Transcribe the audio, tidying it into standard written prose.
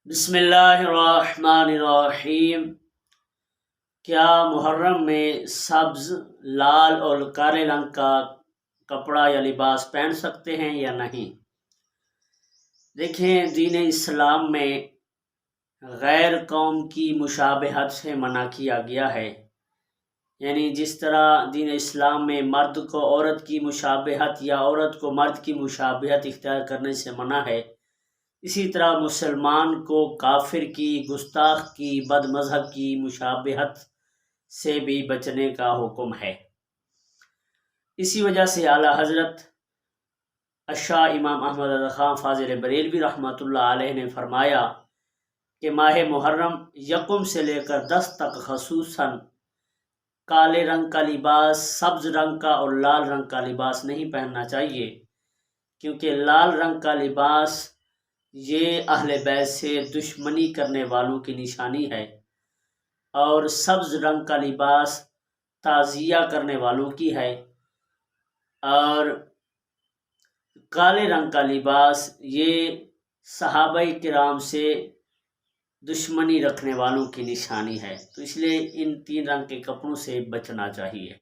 بسم اللہ الرحمن الرحیم۔ کیا محرم میں سبز، لال اور کالے رنگ کا کپڑا یا لباس پہن سکتے ہیں یا نہیں؟ دیکھیں، دین اسلام میں غیر قوم کی مشابہت سے منع کیا گیا ہے، یعنی جس طرح دین اسلام میں مرد کو عورت کی مشابہت یا عورت کو مرد کی مشابہت اختیار کرنے سے منع ہے، اسی طرح مسلمان کو کافر کی، گستاخ کی، بد مذہب کی مشابہت سے بھی بچنے کا حکم ہے۔ اسی وجہ سے اعلیٰ حضرت الشاہ امام احمد رضا خان فاضل بریلوی رحمۃ اللہ علیہ نے فرمایا کہ ماہ محرم یکم سے لے کر 10 تک خصوصاً کالے رنگ کا لباس، سبز رنگ کا اور لال رنگ کا لباس نہیں پہننا چاہیے، کیونکہ لال رنگ کا لباس یہ اہل بیت سے دشمنی کرنے والوں کی نشانی ہے، اور سبز رنگ کا لباس تعزیہ کرنے والوں کی ہے، اور کالے رنگ کا لباس یہ صحابہ کرام سے دشمنی رکھنے والوں کی نشانی ہے۔ تو اس لیے ان 3 رنگ کے کپڑوں سے بچنا چاہیے۔